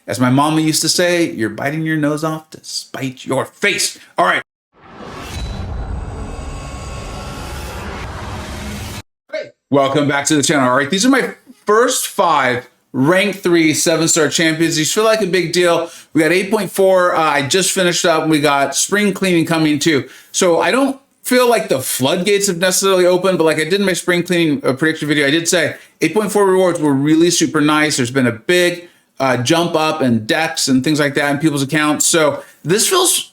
As my mama used to say, you're biting your nose off to spite your face. All right. Hey, welcome back to the channel. All right, these are my first 5 rank 3 7-star champions. These feel like a big deal. We got 8.4. I just finished up. We got spring cleaning coming too. So I don't feel like the floodgates have necessarily opened, but like I did in my spring cleaning prediction video, I did say 8.4 rewards were really super nice. There's been a big jump up in decks and things like that in people's accounts. So this feels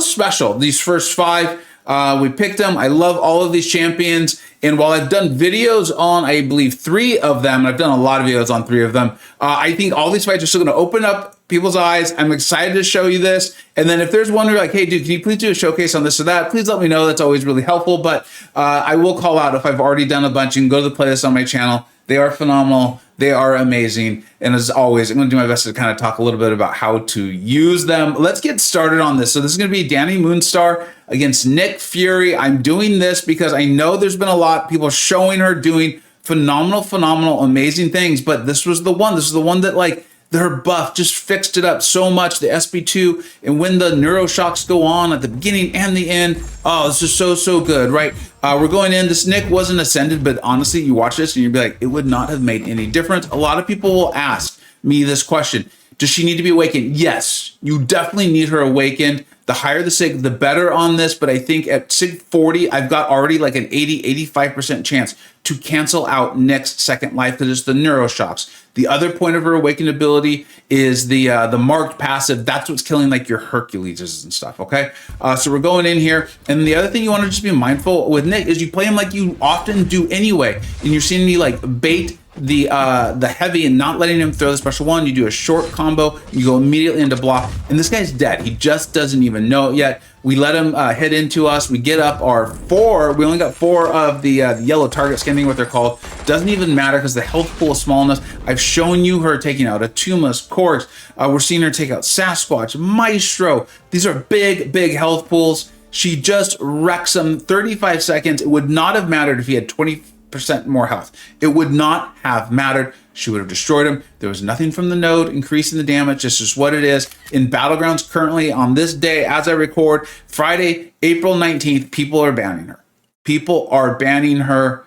special. These first 5, we picked them. I love all of these champions. And while I've done videos on, I believe, 3 of them, and I've done a lot of videos on 3 of them, I think all these fights are still going to open up people's eyes. I'm excited to show you this. And then if there's one where you're like, hey, dude, can you please do a showcase on this or that? Please let me know. That's always really helpful. But I will call out if I've already done a bunch. You can go to the playlist on my channel. They are phenomenal. They are amazing. And as always, I'm going to do my best to kind of talk a little bit about how to use them. Let's get started on this. So this is going to be Dani Moonstar against Nick Fury. I'm doing this because I know there's been a lot of people showing her doing phenomenal, amazing things. But this was the one. This is the one that, like, her buff just fixed it up so much. The SP2, and when the neuroshocks go on at the beginning and the end, oh, this is so good, right? We're going in. This Nick wasn't ascended, but honestly, you watch this and you'd be like, it would not have made any difference. A lot of people will ask me this question: does she need to be awakened? Yes, you definitely need her awakened. The higher the SIG, the better on this, but I think at SIG 40, I've got already like an 80-85% chance to cancel out Nick's second life because it's the neuroshocks. The other point of her awakened ability is the marked passive. That's what's killing like your Herculeses and stuff, okay? So we're going in here. And the other thing you want to just be mindful with Nick is you play him like you often do anyway. And you're seeing me like bait the heavy and not letting him throw the special one. You do a short combo, you go immediately into block, and this guy's dead. He just doesn't even know it yet. We let him hit into us. We get up our 4. We only got 4 of the yellow target scanning, what they're called. Doesn't even matter because the health pool is small enough. I've shown you her taking out Atumas, Corks. We're seeing her take out Sasquatch, Maestro. These are big health pools. She just wrecks them. 35 seconds. It would not have mattered if he had 20% more health. It would not have mattered. She would have destroyed him. There was nothing from the node increasing the damage. This is what it is. In Battlegrounds currently on this day, as I record, Friday, April 19th, people are banning her. People are banning her.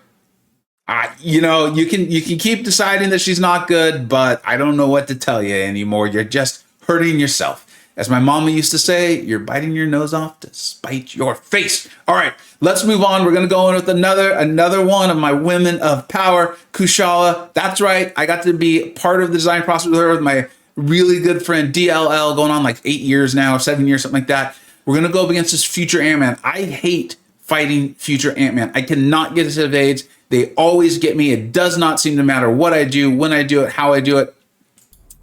You know, you can keep deciding that she's not good, but I don't know what to tell you anymore. You're just hurting yourself. As my mama used to say, you're biting your nose off to spite your face. All right, let's move on. We're going to go in with another one of my women of power, Kushala. That's right. I got to be part of the design process with her, with my really good friend DLL, going on like 8 years now, 7 years, something like that. We're going to go up against this future Ant-Man. I hate fighting future Ant-Man. I cannot get his evades. They always get me. It does not seem to matter what I do, when I do it, how I do it.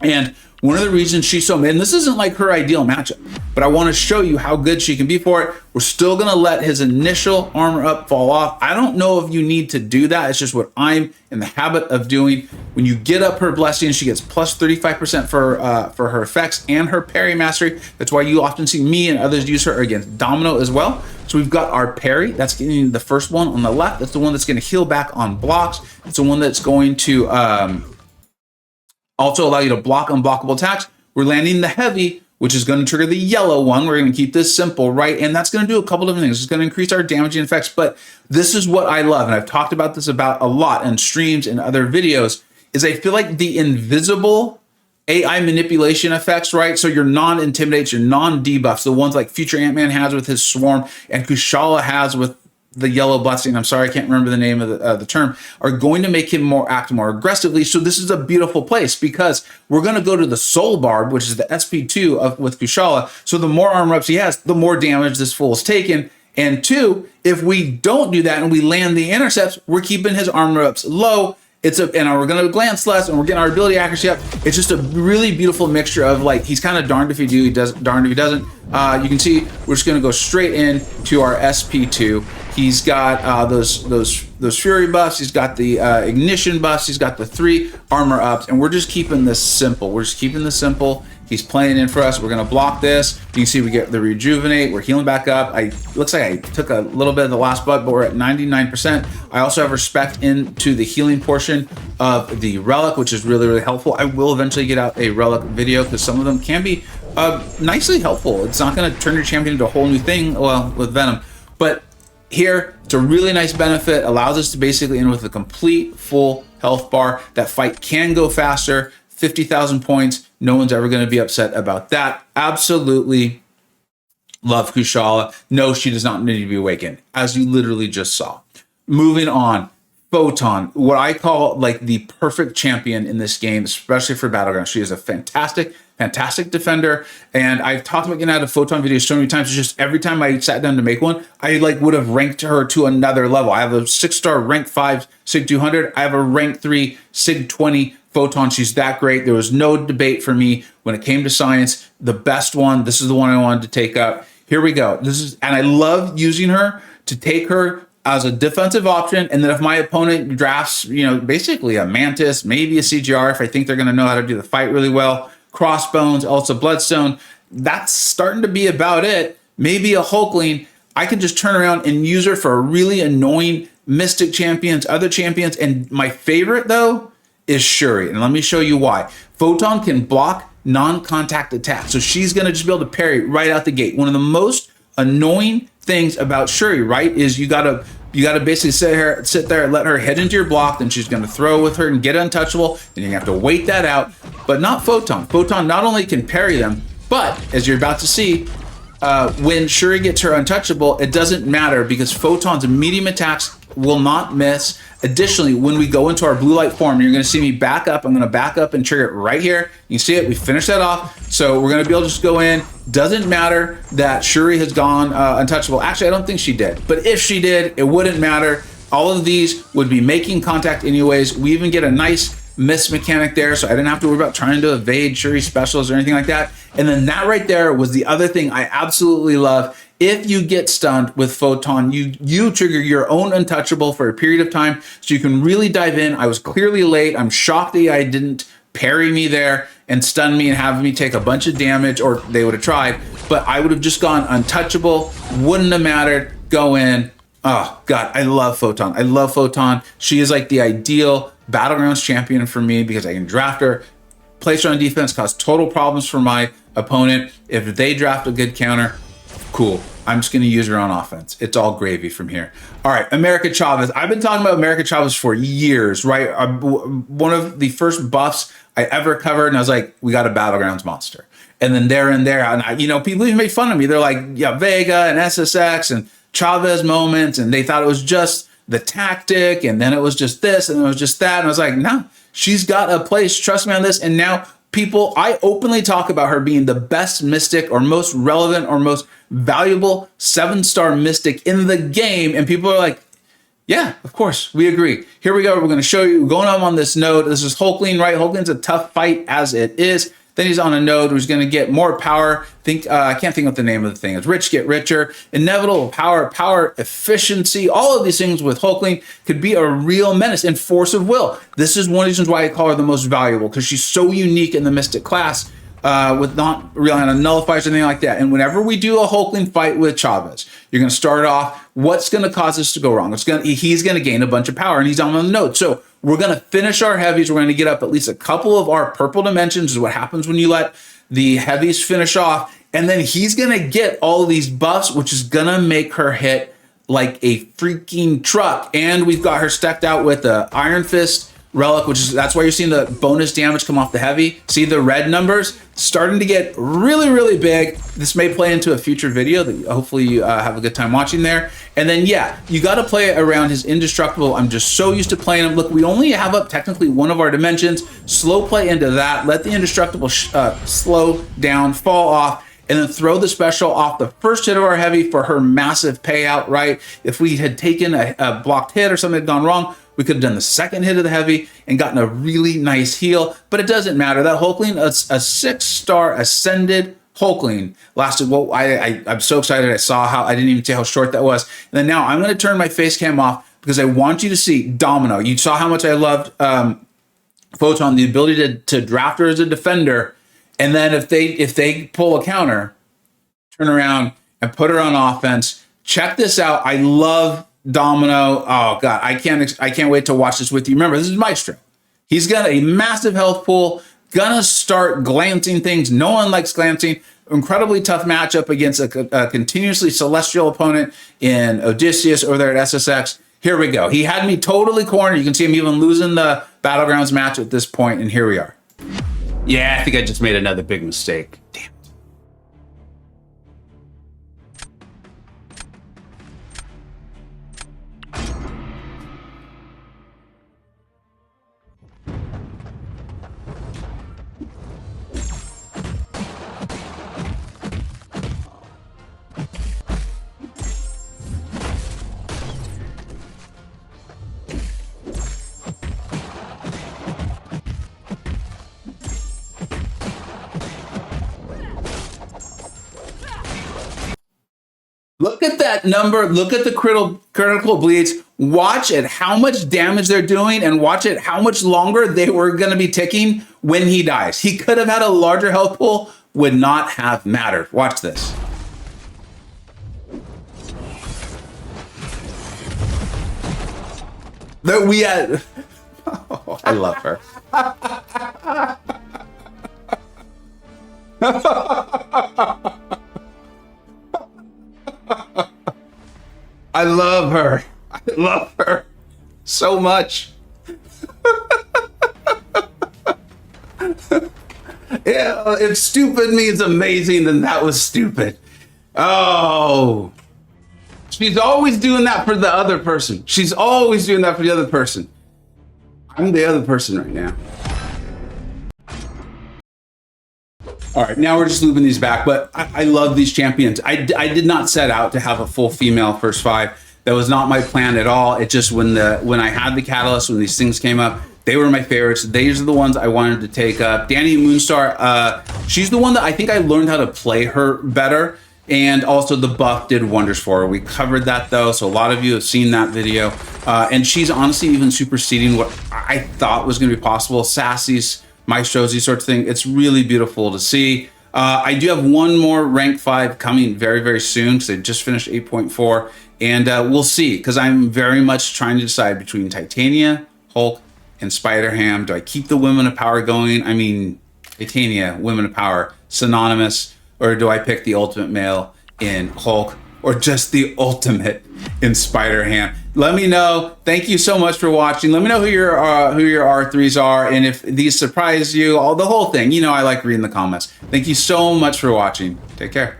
And one of the reasons she's so mid, and this isn't like her ideal matchup, but I want to show you how good she can be for it. We're still going to let his initial armor up fall off. I don't know if you need to do that. It's just what I'm in the habit of doing. When you get up her blessing, she gets plus 35% for her effects and her parry mastery. That's why you often see me and others use her against Domino as well. So we've got our parry. That's getting the first one on the left. That's the one that's going to heal back on blocks. It's the one that's going to also allow you to block unblockable attacks. We're landing the heavy, which is going to trigger the yellow one. We're going to keep this simple, right? And that's going to do a couple different things. It's going to increase our damaging effects, but this is what I love, and I've talked about this about a lot in streams and other videos, is I feel like the invisible AI manipulation effects, right? So your non-intimidates, your non-debuffs, the ones like future Ant-Man has with his swarm and Kushala has with the yellow blessing, I'm sorry, I can't remember the name of the term, are going to make him act more aggressively. So this is a beautiful place because we're going to go to the Soul Barb, which is the SP2 with Kushala. So the more armor ups he has, the more damage this fool is taken. And 2, if we don't do that and we land the intercepts, we're keeping his armor ups low. And we're going to glance less, and we're getting our ability accuracy up. It's just a really beautiful mixture of, like, he's kind of darned if he do, he does darned if he doesn't. You can see we're just going to go straight in to our SP2. He's got those fury buffs. He's got the ignition buffs. He's got the 3 armor ups, and we're just keeping this simple. We're just keeping this simple. He's playing in for us. We're going to block this. You can see we get the rejuvenate. We're healing back up. Looks like I took a little bit of the last butt, but we're at 99%. I also have respect into the healing portion of the relic, which is really, really helpful. I will eventually get out a relic video because some of them can be nicely helpful. It's not going to turn your champion into a whole new thing, well, with Venom. But here, it's a really nice benefit. Allows us to basically end with a complete full health bar. That fight can go faster. 50,000 points. No one's ever going to be upset about that. Absolutely love Kushala. No, she does not need to be awakened, as you literally just saw. Moving on, Photon, what I call like the perfect champion in this game, especially for Battlegrounds. She is a fantastic defender, and I've talked about getting out of Photon videos so many times. It's just every time I sat down to make one, I like would have ranked her to another level. I have a 6-star rank 5 Sig 200. I have a rank 3 Sig 20 Photon. She's that great. There was no debate for me when it came to science. The best one. This is the one I wanted to take up. Here we go. And I love using her to take her as a defensive option. And then if my opponent drafts, basically a Mantis, maybe a CGR, if I think they're going to know how to do the fight really well, Crossbones, also Bloodstone, that's starting to be about it. Maybe a Hulkling. I can just turn around and use her for a really annoying Mystic champions, other champions. And my favorite, though, is Shuri. And let me show you why. Photon can block non-contact attacks. So she's going to just be able to parry right out the gate. One of the most annoying things about Shuri, right, is you gotta basically sit there and let her head into your block, then she's gonna throw with her and get untouchable, and you have to wait that out. But not Photon. Photon not only can parry them, but as you're about to see, when Shuri gets her untouchable, it doesn't matter because Photon's medium attacks will not miss. Additionally, when we go into our blue light form, you're going to see me back up. I'm going to back up and trigger it right here. You see it. We finished that off. So we're going to be able to just go in. Doesn't matter that Shuri has gone untouchable. Actually, I don't think she did. But if she did, it wouldn't matter. All of these would be making contact anyways. We even get a nice miss mechanic there, so I didn't have to worry about trying to evade Shuri specials or anything like that. And then that right there was the other thing I absolutely love. If you get stunned with Photon, you trigger your own untouchable for a period of time, so you can really dive in. I was clearly late. I'm shocked that I didn't parry me there and stun me and have me take a bunch of damage, or they would have tried, but I would have just gone untouchable. Wouldn't have mattered. Go in. Oh, God, I love Photon. I love Photon. She is like the ideal Battlegrounds champion for me because I can draft her, place her on defense, cause total problems for my opponent. If they draft a good counter, cool. I'm just going to use her on offense. It's all gravy from here. All right, America Chavez. I've been talking about America Chavez for years, right? One of the first buffs I ever covered, and I was like, we got a Battlegrounds monster. And then there, and people even made fun of me. They're like, yeah, Vega and SSX and Chavez moments, and they thought it was just the tactic, and then it was just this, and it was just that. And I was like, no, she's got a place. Trust me on this. And now I openly talk about her being the best Mystic or most relevant or most valuable 7-star Mystic in the game. And people are like, yeah, of course, we agree. Here we go. We're going to show you going on this node. This is Hulkling, right? Hulkling's a tough fight as it is. Then he's on a node who's going to get more power. I can't think what the name of the thing is. Rich get richer. Inevitable power efficiency. All of these things with Hulkling could be a real menace and force of will. This is one of the reasons why I call her the most valuable, because she's so unique in the Mystic class with not relying on nullifiers or anything like that. And whenever we do a Hulkling fight with Chavez, you're going to start off, what's going to cause this to go wrong? He's going to gain a bunch of power, and he's on the node. So we're going to finish our heavies. We're going to get up at least a couple of our purple dimensions, is what happens when you let the heavies finish off. And then he's going to get all of these buffs, which is going to make her hit like a freaking truck. And we've got her stacked out with the Iron Fist relic, that's why you're seeing the bonus damage come off the heavy. See the red numbers starting to get really, really big. This may play into a future video that hopefully you have a good time watching there. And then, yeah, you got to play around his indestructible. I'm just so used to playing him. Look, we only have up technically one of our dimensions. Slow play into that. Let the indestructible slow down, fall off, and then throw the special off the first hit of our heavy for her massive payout, right? If we had taken a blocked hit or something had gone wrong, we could have done the second hit of the heavy and gotten a really nice heal, but it doesn't matter. That Hulkling, a 6-star ascended Hulkling, lasted, well, I'm so excited. I saw how, I didn't even see how short that was. And then now I'm going to turn my face cam off because I want you to see Domino. You saw how much I loved Photon, the ability to draft her as a defender. And then if they pull a counter, turn around and put her on offense. Check this out. I love Domino. Oh God, I can't wait to watch this with you. Remember, this is Maestro. He's got a massive health pool, gonna start glancing things. No one likes glancing. Incredibly tough matchup against a continuously celestial opponent in Odysseus over there at SSX. Here we go. He had me totally cornered. You can see him even losing the Battlegrounds match at this point, and here we are. Yeah, I think I just made another big mistake. Damn. Look at that number. Look at the critical bleeds. Watch at how much damage they're doing and watch at how much longer they were going to be ticking when he dies. He could have had a larger health pool, would not have mattered. Watch this. That we had. Oh, I love her. I love her. I love her so much. Yeah, if stupid means amazing, then that was stupid. Oh, she's always doing that for the other person. She's always doing that for the other person. I'm the other person right now. All right, now we're just looping these back, but I love these champions. I did not set out to have a full female first five. That was not my plan at all. It just when I had the catalyst, when these things came up, they were my favorites. These are the ones I wanted to take up. Dani Moonstar, she's the one that I think I learned how to play her better, and also the buff did wonders for her. We covered that though, so a lot of you have seen that video, and she's honestly even superseding what I thought was going to be possible. Sassy's, Maestros, these sorts of things. It's really beautiful to see. I do have one more rank 5 coming very, very soon because I just finished 8.4, and we'll see, because I'm very much trying to decide between Titania, Hulk, and Spider-Ham. Do I keep the Women of Power going? I mean, Titania, Women of Power, synonymous, or do I pick the ultimate male in Hulk, or just the ultimate in Spider-Ham? Let me know. Thank you so much for watching. Let me know who your R3s are, and if these surprise you, the whole thing. You know I like reading the comments. Thank you so much for watching. Take care.